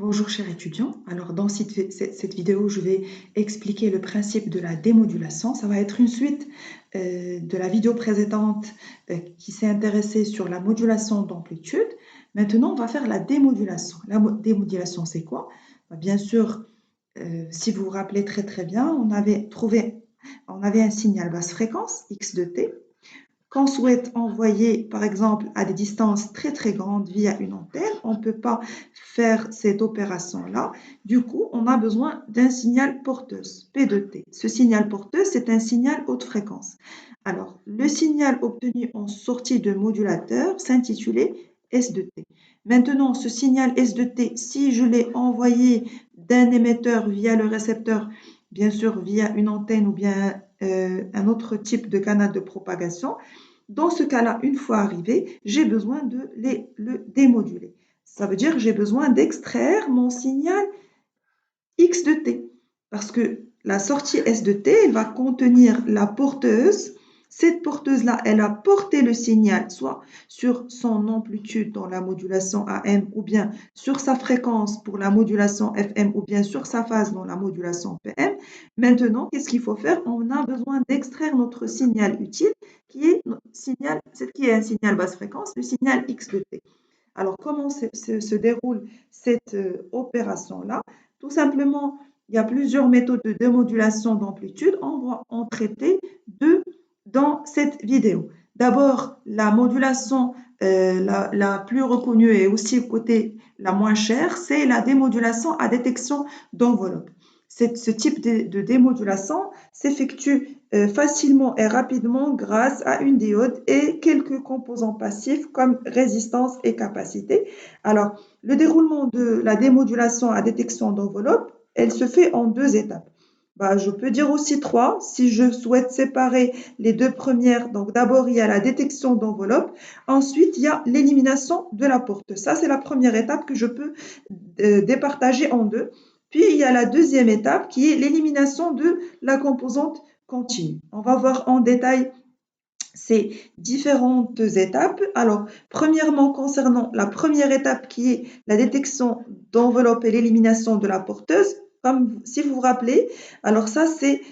Bonjour chers étudiants, alors dans cette vidéo je vais expliquer le principe de la démodulation. Ça va être une suite de la vidéo précédente qui s'est intéressée sur la modulation d'amplitude. Maintenant on va faire la démodulation. La démodulation c'est quoi? Bien sûr, si vous vous rappelez très bien, on avait un signal basse fréquence x de t qu'on souhaite envoyer, par exemple, à des distances très grandes via une antenne, on ne peut pas faire cette opération-là. Du coup, on a besoin d'un signal porteuse, P de T. Ce signal porteuse, c'est un signal haute fréquence. Alors, le signal obtenu en sortie de modulateur s'intitulait S de T. Maintenant, ce signal S de T, si je l'ai envoyé d'un émetteur via le récepteur, bien sûr via une antenne ou bien un autre type de canal de propagation, dans ce cas-là, une fois arrivé, j'ai besoin de le démoduler. Ça veut dire que j'ai besoin d'extraire mon signal X de T. Parce que la sortie S de T, elle va contenir la porteuse. Cette porteuse-là, elle a porté le signal soit sur son amplitude dans la modulation AM ou bien sur sa fréquence pour la modulation FM ou bien sur sa phase dans la modulation PM. Maintenant, qu'est-ce qu'il faut faire? On a besoin d'extraire notre signal utile qui est un signal basse fréquence, le signal X de T. Alors, comment se déroule cette opération-là? Tout simplement, il y a plusieurs méthodes de démodulation d'amplitude. On va en traiter deux dans cette vidéo. D'abord, la modulation la plus reconnue et aussi côté la moins chère, c'est la démodulation à détection d'enveloppe. Ce type de démodulation s'effectue facilement et rapidement grâce à une diode et quelques composants passifs comme résistance et capacité. Alors, le déroulement de la démodulation à détection d'enveloppe, elle se fait en deux étapes. Je peux dire aussi trois si je souhaite séparer les deux premières. Donc, d'abord, il y a la détection d'enveloppe. Ensuite, il y a l'élimination de la porte. Ça, c'est la première étape que je peux départager en deux. Puis, il y a la deuxième étape qui est l'élimination de la composante continue. On va voir en détail ces différentes étapes. Alors, premièrement, concernant la première étape qui est la détection d'enveloppe et l'élimination de la porteuse, comme si vous vous rappelez, alors ça,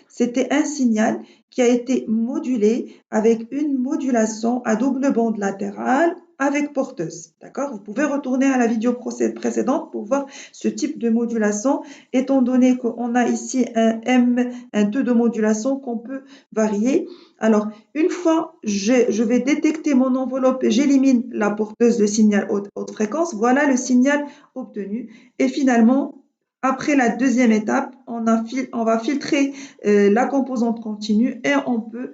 c'était un signal qui a été modulé avec une modulation à double bande latérale avec porteuse. D'accord? Vous pouvez retourner à la vidéo précédente pour voir ce type de modulation, étant donné qu'on a ici un taux de modulation qu'on peut varier. Alors, une fois je vais détecter mon enveloppe et j'élimine la porteuse de signal haute fréquence, voilà le signal obtenu. Et finalement, après la deuxième étape, on va filtrer la composante continue et on peut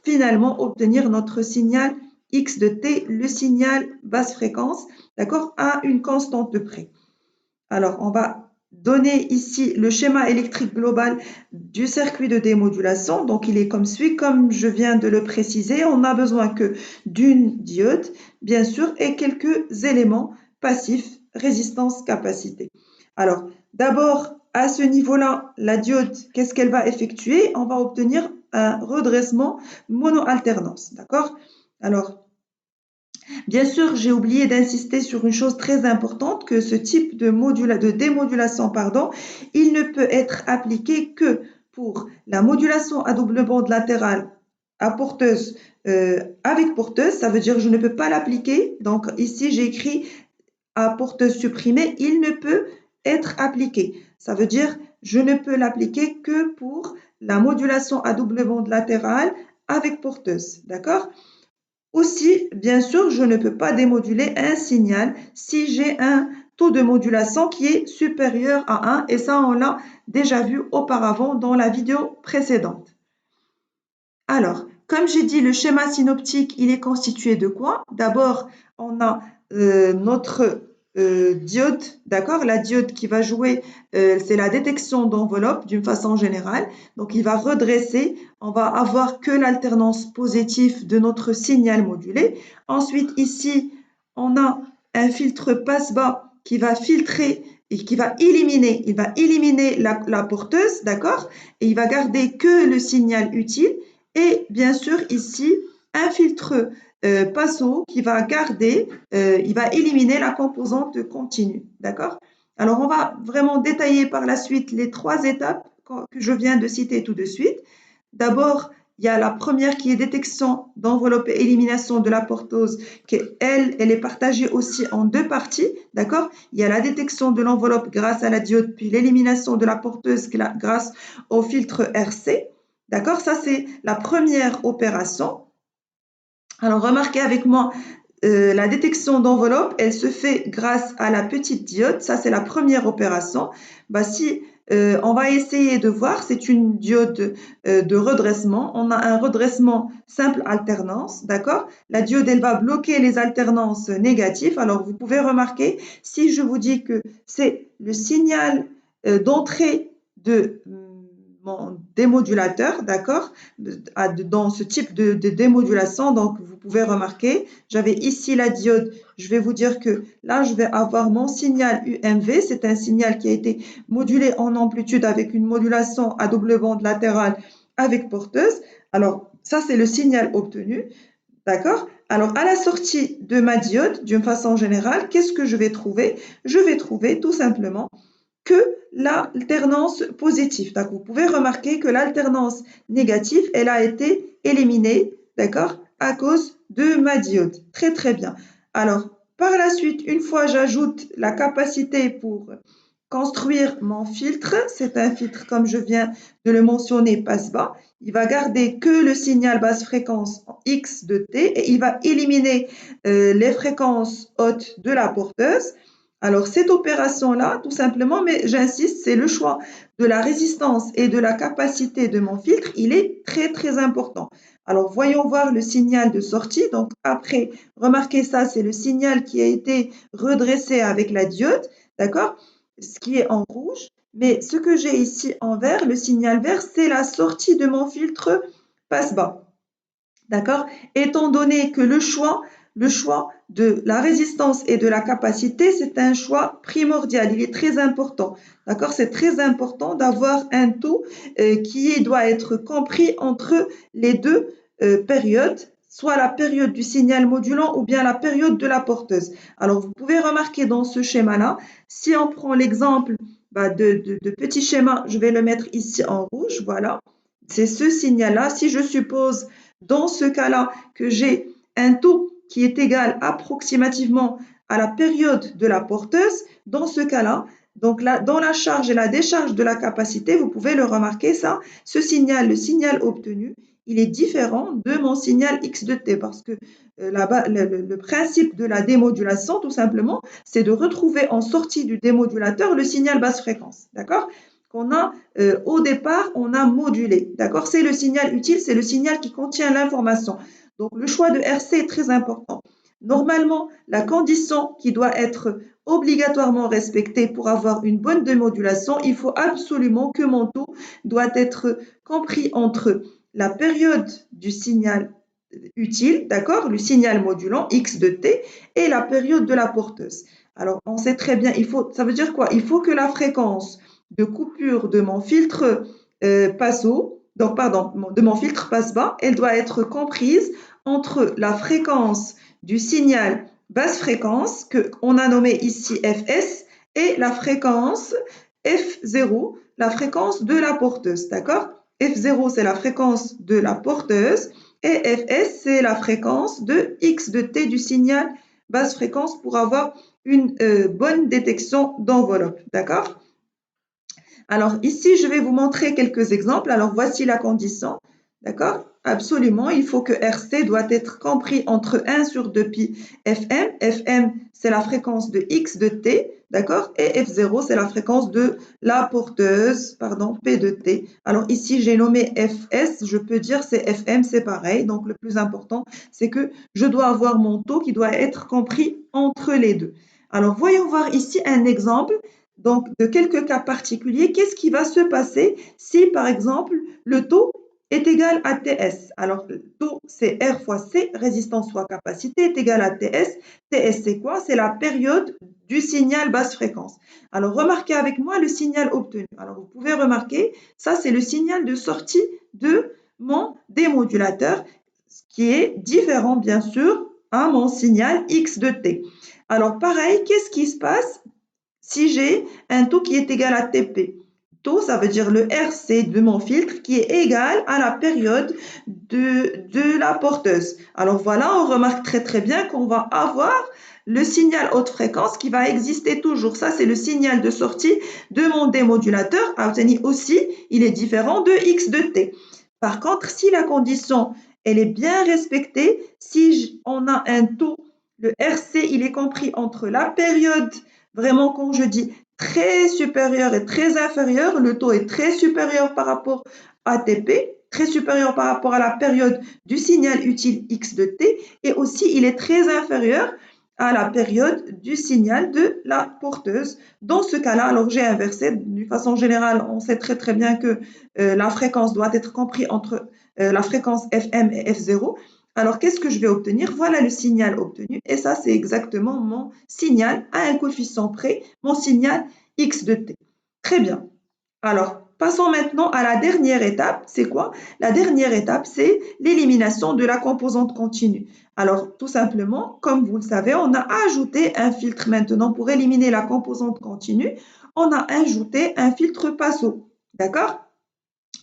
finalement obtenir notre signal X de T, le signal basse fréquence, d'accord, à une constante de près. Alors, on va donner ici le schéma électrique global du circuit de démodulation. Donc, il est comme suit, comme je viens de le préciser. On n'a besoin que d'une diode, bien sûr, et quelques éléments passifs, résistance, capacité. Alors, d'abord, à ce niveau-là, la diode, qu'est-ce qu'elle va effectuer? On va obtenir un redressement mono-alternance, d'accord? Alors, bien sûr, j'ai oublié d'insister sur une chose très importante, que ce type de démodulation, il ne peut être appliqué que pour la modulation à double bande latérale à porteuse, avec porteuse, ça veut dire que je ne peux pas l'appliquer. Donc ici, j'ai écrit à porteuse supprimée, il ne peut être appliqué. Ça veut dire je ne peux l'appliquer que pour la modulation à double bande latérale avec porteuse. D'accord? Aussi, bien sûr, je ne peux pas démoduler un signal si j'ai un taux de modulation qui est supérieur à 1 et ça, on l'a déjà vu auparavant dans la vidéo précédente. Alors, comme j'ai dit, le schéma synoptique, il est constitué de quoi? D'abord, on a notre diode, d'accord? La diode qui va jouer, c'est la détection d'enveloppe d'une façon générale. Donc, il va redresser. On va avoir que l'alternance positive de notre signal modulé. Ensuite, ici, on a un filtre passe-bas qui va filtrer et qui va éliminer. Il va éliminer la porteuse, d'accord? Et il va garder que le signal utile. Et bien sûr, ici, un filtre passo qui va garder, il va éliminer la composante continue. D'accord? Alors, on va vraiment détailler par la suite les 3 étapes que je viens de citer tout de suite. D'abord, il y a la première qui est détection d'enveloppe et élimination de la porteuse, qui elle est partagée aussi en 2 parties, d'accord? Il y a la détection de l'enveloppe grâce à la diode, puis l'élimination de la porteuse grâce au filtre RC, d'accord? Ça, c'est la première opération. Alors, remarquez avec moi, la détection d'enveloppe, elle se fait grâce à la petite diode. Ça, c'est la première opération. Si on va essayer de voir, c'est une diode de redressement. On a un redressement simple alternance, d'accord? La diode, elle va bloquer les alternances négatives. Alors, vous pouvez remarquer, si je vous dis que c'est le signal d'entrée de mon démodulateur, d'accord, dans ce type de démodulation, donc vous pouvez remarquer, j'avais ici la diode, je vais vous dire que là, je vais avoir mon signal UMV, c'est un signal qui a été modulé en amplitude avec une modulation à double bande latérale avec porteuse. Alors, ça, c'est le signal obtenu, d'accord? Alors, à la sortie de ma diode, d'une façon générale, qu'est-ce que je vais trouver? Je vais trouver tout simplement que l'alternance positive. Donc, vous pouvez remarquer que l'alternance négative, elle a été éliminée, d'accord, à cause de ma diode. Très, très bien. Alors, par la suite, une fois j'ajoute la capacité pour construire mon filtre, c'est un filtre comme je viens de le mentionner passe-bas, il va garder que le signal basse fréquence X de T et il va éliminer les fréquences hautes de la porteuse. Alors, cette opération-là, tout simplement, mais j'insiste, c'est le choix de la résistance et de la capacité de mon filtre, il est très, très important. Alors, voyons voir le signal de sortie. Donc, après, remarquez ça, c'est le signal qui a été redressé avec la diode, d'accord? Ce qui est en rouge. Mais ce que j'ai ici en vert, le signal vert, c'est la sortie de mon filtre passe-bas. D'accord? Étant donné que le choix de la résistance et de la capacité, c'est un choix primordial, il est très important. D'accord? C'est très important d'avoir un taux qui doit être compris entre les deux périodes, soit la période du signal modulant ou bien la période de la porteuse. Alors, vous pouvez remarquer dans ce schéma-là, si on prend l'exemple de petit schéma, je vais le mettre ici en rouge, voilà. C'est ce signal-là. Si je suppose dans ce cas-là que j'ai un taux qui est égal approximativement à la période de la porteuse, dans ce cas-là, donc là, dans la charge et la décharge de la capacité, vous pouvez le remarquer, ça, ce signal, le signal obtenu, il est différent de mon signal X de T parce que le principe de la démodulation, tout simplement, c'est de retrouver en sortie du démodulateur le signal basse fréquence. D'accord? Qu'on a au départ, on a modulé. D'accord? C'est le signal utile, c'est le signal qui contient l'information. Donc, le choix de RC est très important. Normalement, la condition qui doit être obligatoirement respectée pour avoir une bonne démodulation, il faut absolument que mon taux doit être compris entre la période du signal utile, d'accord, le signal modulant X de T et la période de la porteuse. Alors, on sait très bien, ça veut dire quoi? Il faut que la fréquence de coupure de mon filtre passe-haut, donc pardon, de mon filtre passe-bas, elle doit être comprise entre la fréquence du signal basse fréquence, qu'on a nommé ici Fs, et la fréquence F0, la fréquence de la porteuse, d'accord? F0, c'est la fréquence de la porteuse, et Fs, c'est la fréquence de X de T du signal basse fréquence pour avoir une bonne détection d'enveloppe, d'accord? Alors ici, je vais vous montrer quelques exemples. Alors voici la condition, d'accord? Absolument, il faut que RC doit être compris entre 1 sur 2 pi Fm. Fm, c'est la fréquence de X de T, d'accord? Et F0, c'est la fréquence de la porteuse, pardon, P de T. Alors ici, j'ai nommé Fs, je peux dire c'est Fm, c'est pareil. Donc le plus important, c'est que je dois avoir mon taux qui doit être compris entre les deux. Alors voyons voir ici un exemple donc de quelques cas particuliers. Qu'est-ce qui va se passer si, par exemple, le taux est égal à Ts? Alors, le taux, c'est R fois C, résistance fois capacité, est égal à Ts. Ts, c'est quoi? C'est la période du signal basse fréquence. Alors, remarquez avec moi le signal obtenu. Alors, vous pouvez remarquer, ça, c'est le signal de sortie de mon démodulateur, qui est différent, bien sûr, à mon signal X de T. Alors, pareil, qu'est-ce qui se passe si j'ai un taux qui est égal à TP. Taux, ça veut dire le RC de mon filtre qui est égal à la période de la porteuse. Alors voilà, on remarque très bien qu'on va avoir le signal haute fréquence qui va exister toujours. Ça, c'est le signal de sortie de mon démodulateur. À obtenir aussi, il est différent de X de T. Par contre, si la condition elle est bien respectée, si on a un taux, le RC, il est compris entre la période, vraiment quand je dis très supérieur et très inférieur, le taux est très supérieur par rapport à TP, très supérieur par rapport à la période du signal utile X de T, et aussi il est très inférieur à la période du signal de la porteuse. Dans ce cas-là, alors j'ai inversé. D'une façon générale, on sait très bien que la fréquence doit être comprise entre la fréquence FM et F0. Alors, qu'est-ce que je vais obtenir? Voilà le signal obtenu. Et ça, c'est exactement mon signal à un coefficient près, mon signal X de T. Très bien. Alors, passons maintenant à la dernière étape. C'est quoi? La dernière étape, c'est l'élimination de la composante continue. Alors, tout simplement, comme vous le savez, on a ajouté un filtre maintenant pour éliminer la composante continue. On a ajouté un filtre Passo. D'accord?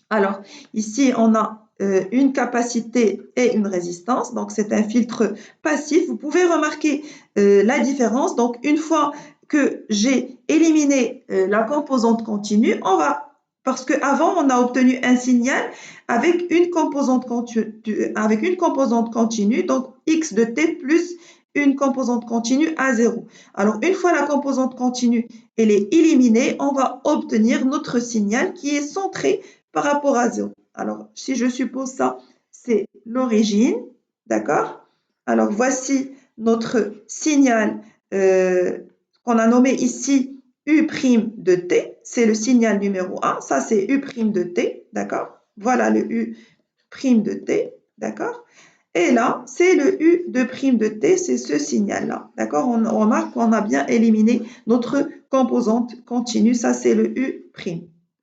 Alors, ici, on a une capacité et une résistance. Donc, c'est un filtre passif. Vous pouvez remarquer la différence. Donc, une fois que j'ai éliminé la composante continue, parce qu'avant, on a obtenu un signal avec une composante continue, donc X de T plus une composante continue à 0. Alors, une fois la composante continue, elle est éliminée, on va obtenir notre signal qui est centré par rapport à 0. Alors, si je suppose ça, c'est l'origine, d'accord? Alors, voici notre signal qu'on a nommé ici U' de T. C'est le signal numéro 1. Ça, c'est U' de T, d'accord? Voilà le U' de T, d'accord? Et là, c'est le U de prime de T, c'est ce signal-là, d'accord? On remarque qu'on a bien éliminé notre composante continue. Ça, c'est le U',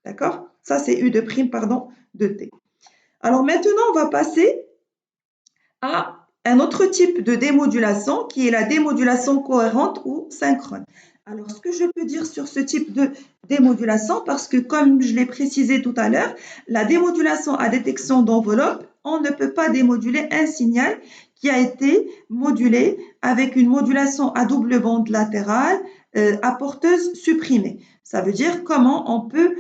d'accord? Ça, c'est U de prime, pardon, de T. Alors maintenant, on va passer à un autre type de démodulation qui est la démodulation cohérente ou synchrone. Alors, ce que je peux dire sur ce type de démodulation, parce que comme je l'ai précisé tout à l'heure, la démodulation à détection d'enveloppe, on ne peut pas démoduler un signal qui a été modulé avec une modulation à double bande latérale à porteuse supprimée. Ça veut dire comment on peut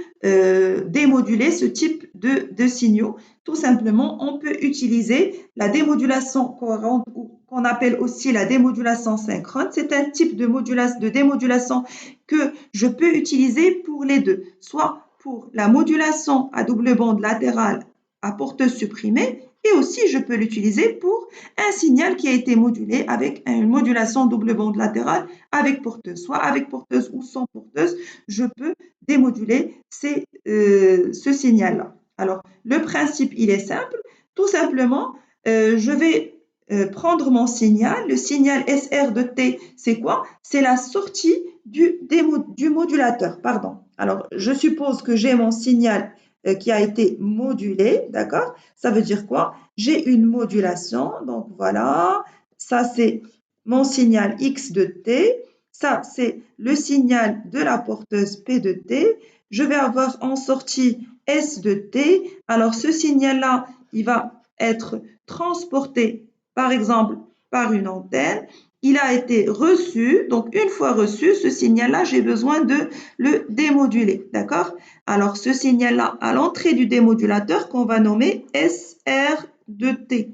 démoduler ce type de signaux. Tout simplement, on peut utiliser la démodulation cohérente ou qu'on appelle aussi la démodulation synchrone. C'est un type de démodulation que je peux utiliser pour les deux, soit pour la modulation à double bande latérale à porteuse supprimée et aussi je peux l'utiliser pour un signal qui a été modulé avec une modulation double bande latérale avec porteuse, soit avec porteuse ou sans porteuse, je peux démoduler ce signal-là. Alors, le principe, il est simple. Tout simplement, je vais prendre mon signal. Le signal SR de T, c'est quoi? C'est la sortie du modulateur. Pardon. Alors, je suppose que j'ai mon signal qui a été modulé, d'accord? Ça veut dire quoi? J'ai une modulation, donc voilà. Ça, c'est mon signal X de T. Ça, c'est le signal de la porteuse P de T. Je vais avoir en sortie S de T. Alors, ce signal-là, il va être transporté, par exemple, par une antenne. Il a été reçu. Donc, une fois reçu, ce signal-là, j'ai besoin de le démoduler. D'accord? Alors, ce signal-là, à l'entrée du démodulateur, qu'on va nommer SR de T.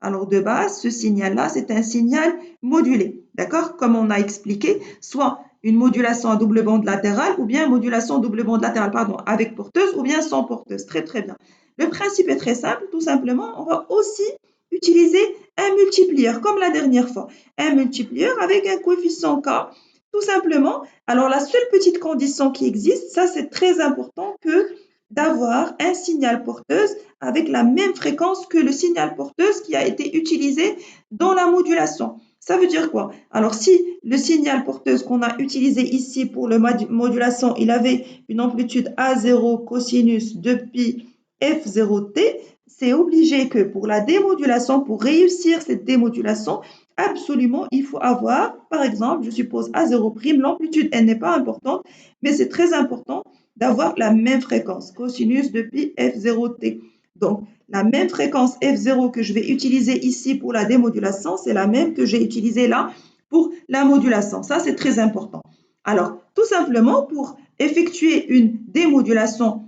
Alors, de base, ce signal-là, c'est un signal modulé. D'accord? Comme on a expliqué, soit une modulation à double bande latérale ou bien modulation double bande latérale, pardon, avec porteuse ou bien sans porteuse. Très bien. Le principe est très simple. Tout simplement, on va aussi utiliser un multiplieur, comme la dernière fois. Un multiplieur avec un coefficient K. Tout simplement. Alors, la seule petite condition qui existe, ça c'est très important que d'avoir un signal porteuse avec la même fréquence que le signal porteuse qui a été utilisé dans la modulation. Ça veut dire quoi? Alors, si le signal porteuse qu'on a utilisé ici pour la modulation, il avait une amplitude A0 cosinus de pi F0t, c'est obligé que pour la démodulation, pour réussir cette démodulation, absolument, il faut avoir, par exemple, je suppose A0', l'amplitude, elle n'est pas importante, mais c'est très important d'avoir la même fréquence, cosinus de pi f0t. Donc, la même fréquence f0 que je vais utiliser ici pour la démodulation, c'est la même que j'ai utilisée là pour la modulation. Ça, c'est très important. Alors, tout simplement, pour effectuer une démodulation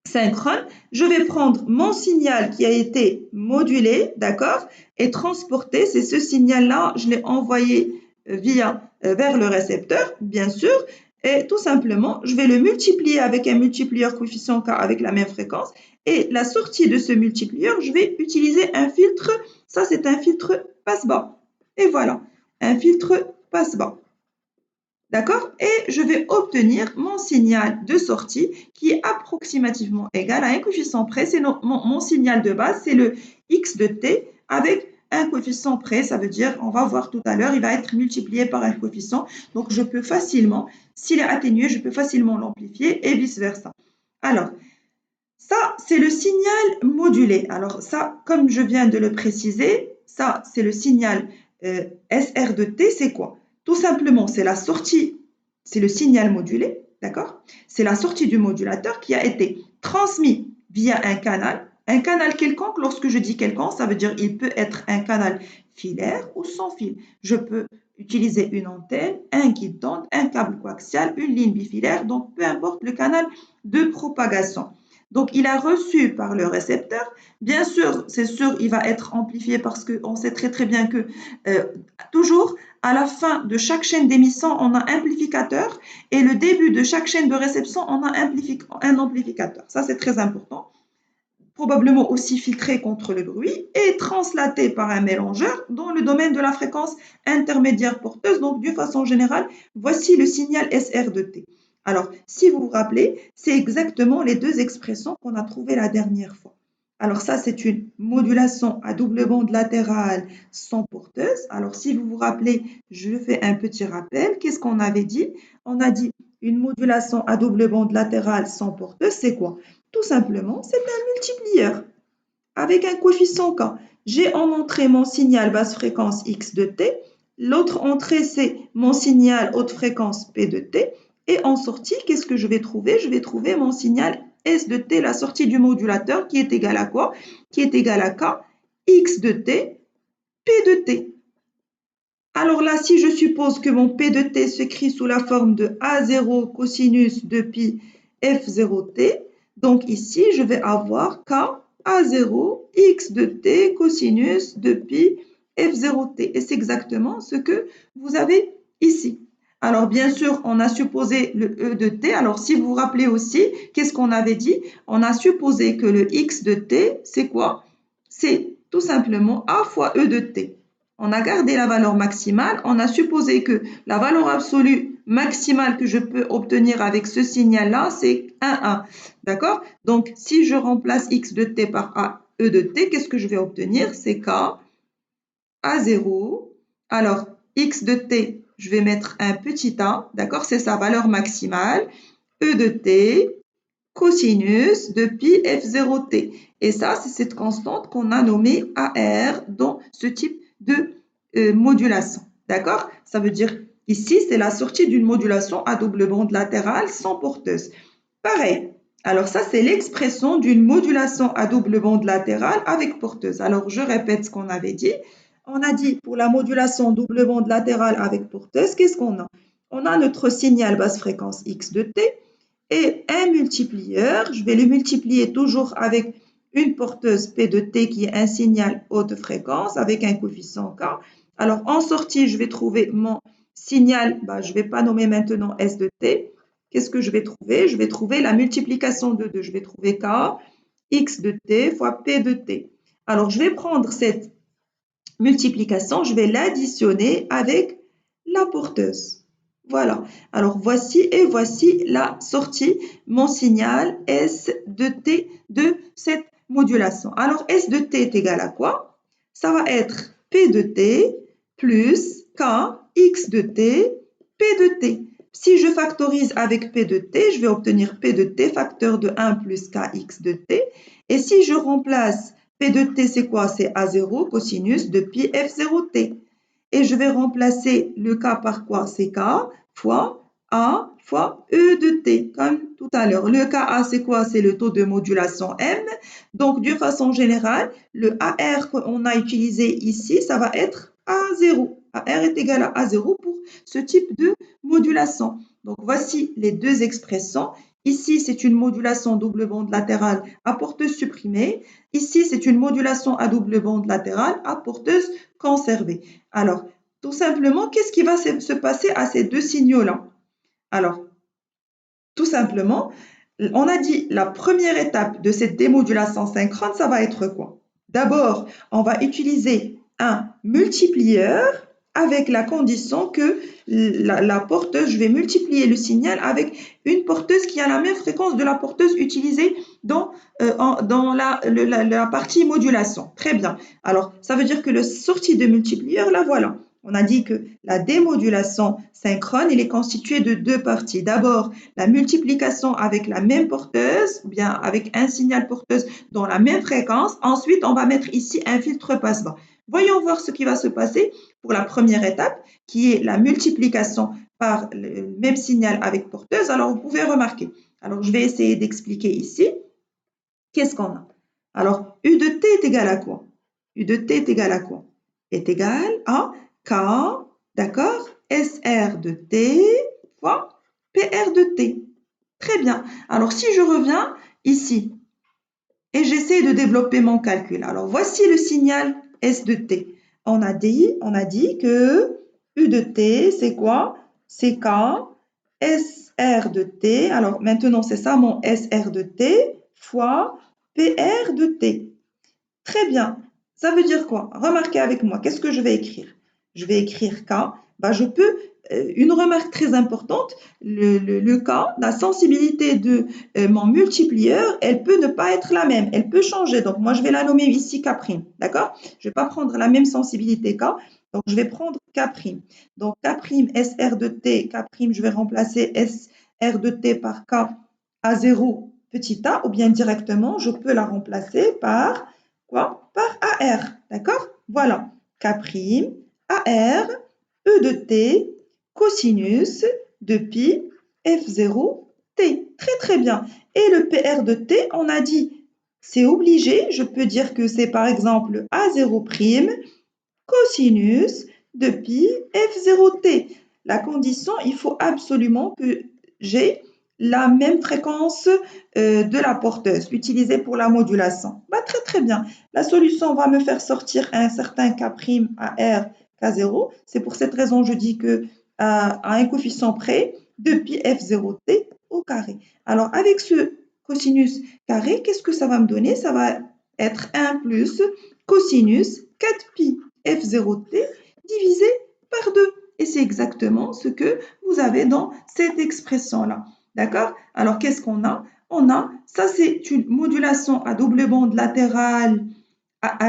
synchrone, je vais prendre mon signal qui a été modulé, d'accord, et transporté. C'est ce signal-là, je l'ai envoyé vers le récepteur, bien sûr, et tout simplement, je vais le multiplier avec un multiplieur coefficient K avec la même fréquence, et la sortie de ce multiplieur, je vais utiliser un filtre, ça c'est un filtre passe-bas, et voilà, un filtre passe-bas. D'accord? Et je vais obtenir mon signal de sortie qui est approximativement égal à un coefficient près. C'est mon signal de base, c'est le x de t avec un coefficient près. Ça veut dire, on va voir tout à l'heure, il va être multiplié par un coefficient. Donc, je peux facilement, s'il est atténué, je peux facilement l'amplifier et vice-versa. Alors, ça, c'est le signal modulé. Alors, ça, comme je viens de le préciser, ça, c'est le signal SR de t, c'est quoi? Tout simplement, c'est la sortie, c'est le signal modulé, d'accord? C'est la sortie du modulateur qui a été transmis via un canal quelconque. Lorsque je dis quelconque, ça veut dire il peut être un canal filaire ou sans fil. Je peux utiliser une antenne, un guide d'onde, un câble coaxial, une ligne bifilaire, donc peu importe le canal de propagation. Donc, il a reçu par le récepteur. Bien sûr, c'est sûr, il va être amplifié parce qu'on sait très très bien que toujours, à la fin de chaque chaîne d'émission, on a un amplificateur et le début de chaque chaîne de réception, on a un amplificateur. Ça, c'est très important. Probablement aussi filtré contre le bruit et translaté par un mélangeur dans le domaine de la fréquence intermédiaire porteuse. Donc, d'une façon générale, voici le signal SR de T. Alors, si vous vous rappelez, c'est exactement les deux expressions qu'on a trouvées la dernière fois. Alors ça, c'est une modulation à double bande latérale sans porteuse. Alors, si vous vous rappelez, je fais un petit rappel. Qu'est-ce qu'on avait dit? On a dit une modulation à double bande latérale sans porteuse, c'est quoi? Tout simplement, c'est un multiplieur avec un coefficient K. J'ai en entrée mon signal basse fréquence X de T. L'autre entrée, c'est mon signal haute fréquence P de T. Et en sortie, qu'est-ce que je vais trouver? Je vais trouver mon signal S de T, la sortie du modulateur, qui est égal à quoi? Qui est égal à K, X de T, P de T. Alors là, si je suppose que mon P de T s'écrit sous la forme de A0 cosinus de pi F0T, donc ici, je vais avoir K A0 X de T cosinus de pi F0T. Et c'est exactement ce que vous avez ici. Alors, bien sûr, on a supposé le E de T. Alors, si vous vous rappelez aussi, qu'est-ce qu'on avait dit? On a supposé que le X de T, c'est quoi? C'est tout simplement A fois E de T. On a gardé la valeur maximale. On a supposé que la valeur absolue maximale que je peux obtenir avec ce signal-là, c'est 1. D'accord? Donc, si je remplace x de t par a, e de t, qu'est-ce que je vais obtenir? C'est k A0. Alors, x de t, je vais mettre un petit a. D'accord? C'est sa valeur maximale. E de t, cosinus de pi f0t. Et ça, c'est cette constante qu'on a nommée AR dans ce type de modulation. D'accord? Ça veut dire ici, c'est la sortie d'une modulation à double bande latérale sans porteuse. Pareil. Alors ça, c'est l'expression d'une modulation à double bande latérale avec porteuse. Alors, je répète ce qu'on avait dit. On a dit pour la modulation double bande latérale avec porteuse, qu'est-ce qu'on a? On a notre signal basse fréquence X de T et un multiplieur. Je vais le multiplier toujours avec une porteuse P de T qui est un signal haute fréquence avec un coefficient K. Alors, en sortie, je vais trouver mon signal, je ne vais pas nommer maintenant S de T. Qu'est-ce que je vais trouver? Je vais trouver la multiplication de 2. Je vais trouver K, X de T fois P de T. Alors, je vais prendre cette multiplication, je vais l'additionner avec la porteuse. Voilà. Alors, voici la sortie, mon signal S de T de cette modulation. Alors, S de T est égal à quoi? Ça va être P de T plus K, X de T, P de T. Si je factorise avec P de T, je vais obtenir P de T facteur de 1 plus Kx de T. Et si je remplace P de T, c'est quoi? C'est A0 cosinus de pi F0T. et je vais remplacer le K par quoi? C'est K fois A fois E de T, comme tout à l'heure. Le Ka, c'est quoi? C'est le taux de modulation M. Donc, d'une façon générale, le AR qu'on a utilisé ici, ça va être A0. AR est égal à A0 pour ce type de modulation. Donc, voici les deux expressions. Ici, c'est une modulation double bande latérale à porteuse supprimée. Ici, c'est une modulation à double bande latérale à porteuse conservée. Alors, tout simplement, qu'est-ce qui va se passer à ces deux signaux-là? Alors, tout simplement, on a dit la première étape de cette démodulation synchrone, ça va être quoi? D'abord, on va utiliser un multiplieur avec la condition que la porteuse, je vais multiplier le signal avec une porteuse qui a la même fréquence de la porteuse utilisée dans la partie modulation. Très bien. Alors, ça veut dire que la sortie de multiplieur, la voilà. On a dit que la démodulation synchrone, elle est constituée de deux parties. D'abord, la multiplication avec la même porteuse, ou bien avec un signal porteuse dans la même fréquence. Ensuite, on va mettre ici un filtre passe-bas. Voyons voir ce qui va se passer pour la première étape, qui est la multiplication par le même signal avec porteuse. Alors, vous pouvez remarquer. Alors, je vais essayer d'expliquer ici. Qu'est-ce qu'on a? Alors, U de T est égal à quoi? U de T est égal à quoi? Est égal à K, d'accord, SR de T fois PR de T. Très bien. Alors, si je reviens ici et j'essaie de développer mon calcul. Alors, voici le signal S de T. On a dit que U de T, c'est quoi? C'est K, SR de T. Alors, maintenant, c'est ça mon SR de T fois PR de T. Très bien. Ça veut dire quoi? Remarquez avec moi, qu'est-ce que je vais écrire? Je vais écrire K. Je peux, une remarque très importante, le K, la sensibilité de mon multiplieur, elle peut ne pas être la même, elle peut changer. Donc, moi, je vais la nommer ici K', d'accord? Je ne vais pas prendre la même sensibilité K, donc je vais prendre K'. Donc, K', SR de T, K', je vais remplacer SR de T par K à 0, petit a, ou bien directement, je peux la remplacer par quoi? Par AR, d'accord? Voilà, K', AR, E de T, cosinus de pi, F0, T. Très, très bien. Et le PR de T, on a dit, c'est obligé, je peux dire que c'est par exemple A0', cosinus de pi, F0T. La condition, il faut absolument que j'ai la même fréquence de la porteuse utilisée pour la modulation. Très très bien. La solution va me faire sortir un certain K' AR K0. C'est pour cette raison que je dis que à un coefficient près de pi F0T au carré. Alors avec ce cosinus carré, qu'est-ce que ça va me donner? Ça va être 1 plus cosinus 4 pi F0T divisé par 2. Et c'est exactement ce que vous avez dans cette expression-là. D'accord? Alors, qu'est-ce qu'on a? On a, ça c'est une modulation à double bande latérale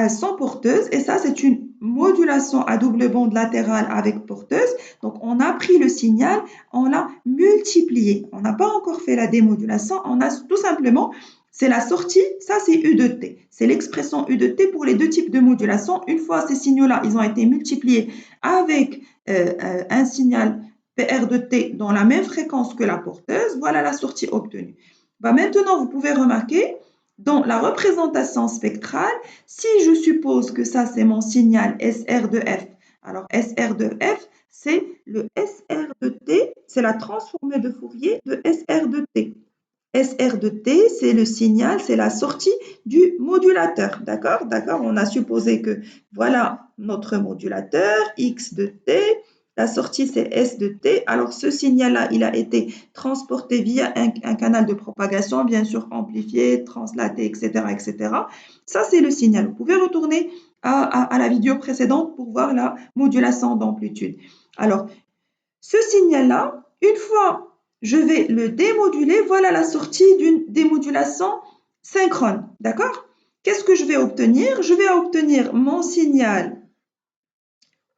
sans porteuse, et ça c'est une modulation à double bande latérale avec porteuse. Donc, on a pris le signal, on l'a multiplié. On n'a pas encore fait la démodulation, on a tout simplement, c'est la sortie, ça c'est U de T. C'est l'expression U de T pour les deux types de modulation. Une fois ces signaux-là, ils ont été multipliés avec un signal PR de T dans la même fréquence que la porteuse, voilà la sortie obtenue. Maintenant, vous pouvez remarquer, dans la représentation spectrale, si je suppose que ça, c'est mon signal SR de F, alors SR de F, c'est le SR de T, c'est la transformée de Fourier de SR de T. SR de T, c'est le signal, c'est la sortie du modulateur. D'accord? D'accord? On a supposé que voilà notre modulateur, X de T. La sortie, c'est S de T. Alors, ce signal-là, il a été transporté via un canal de propagation, bien sûr amplifié, translaté, etc., etc. Ça, c'est le signal. Vous pouvez retourner à la vidéo précédente pour voir la modulation d'amplitude. Alors, ce signal-là, une fois je vais le démoduler, voilà la sortie d'une démodulation synchrone. D'accord? Qu'est-ce que je vais obtenir? Je vais obtenir mon signal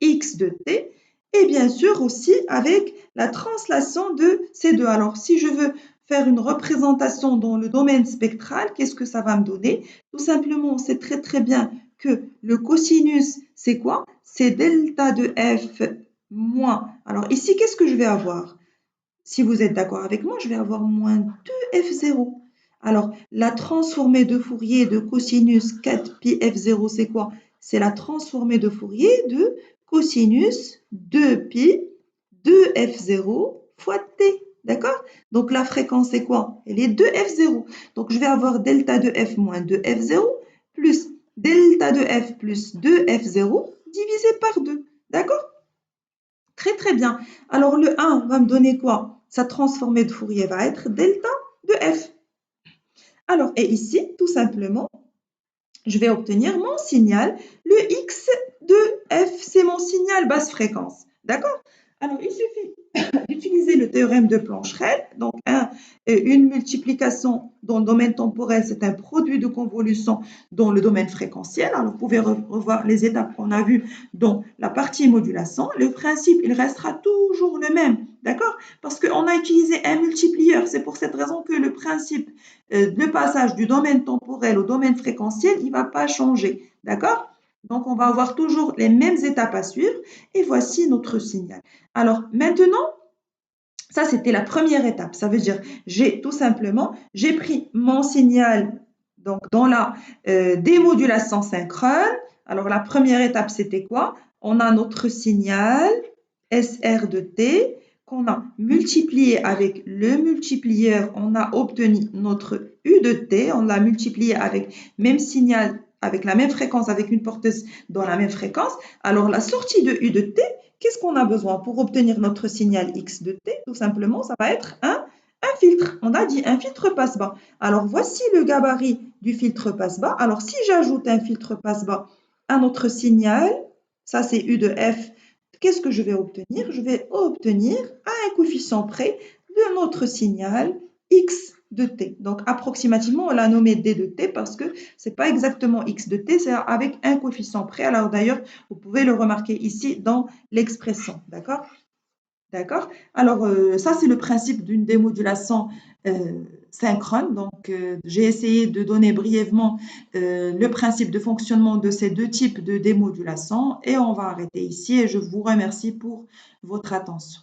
X de T et bien sûr aussi avec la translation de ces deux. Alors, si je veux faire une représentation dans le domaine spectral, qu'est-ce que ça va me donner? Tout simplement, on sait très très bien que le cosinus, c'est quoi? c'est delta de f moins. Alors ici, qu'est-ce que je vais avoir? Si vous êtes d'accord avec moi, je vais avoir moins 2f0. Alors, la transformée de Fourier de cosinus 4pi f0, c'est quoi? C'est la transformée de Fourier de cosinus 2pi de f0 fois t. D'accord? Donc, la fréquence, c'est quoi? Elle est 2f0. Donc, je vais avoir delta de f moins 2f0 plus delta de f plus 2f0 divisé par 2. D'accord? Très, très bien. Alors, le 1 va me donner quoi? Sa transformée de Fourier va être delta de f. Alors, et ici, tout simplement, je vais obtenir mon signal. Le x de f, c'est mon signal basse fréquence. D'accord? Alors, il suffit d'utiliser le théorème de Plancherel. Donc, une multiplication dans le domaine temporel, c'est un produit de convolution dans le domaine fréquentiel. Alors, vous pouvez revoir les étapes qu'on a vues dans la partie modulation. Le principe, il restera toujours le même. D'accord? Parce qu'on a utilisé un multiplieur. C'est pour cette raison que le principe de passage du domaine temporel au domaine fréquentiel, il ne va pas changer. D'accord? Donc, on va avoir toujours les mêmes étapes à suivre. Et voici notre signal. Alors, maintenant, ça, c'était la première étape. Ça veut dire, j'ai pris mon signal donc, dans la démodulation synchrone. Alors, la première étape, c'était quoi? On a notre signal SR de T qu'on a multiplié avec le multiplieur. On a obtenu notre U de T. On l'a multiplié avec même signal, avec la même fréquence, avec une porteuse dans la même fréquence. Alors, la sortie de U de T, qu'est-ce qu'on a besoin pour obtenir notre signal X de T? Tout simplement, ça va être un filtre. On a dit un filtre passe-bas. Alors, voici le gabarit du filtre passe-bas. Alors, si j'ajoute un filtre passe-bas à notre signal, ça c'est U de F, qu'est-ce que je vais obtenir? Je vais obtenir à un coefficient près de notre signal X de T. Donc, approximativement, on l'a nommé D de T parce que ce n'est pas exactement X de T, c'est avec un coefficient près. Alors, d'ailleurs, vous pouvez le remarquer ici dans l'expression. D'accord? D'accord? Alors, ça, c'est le principe d'une démodulation synchrone. Donc, j'ai essayé de donner brièvement le principe de fonctionnement de ces deux types de démodulation et on va arrêter ici et je vous remercie pour votre attention.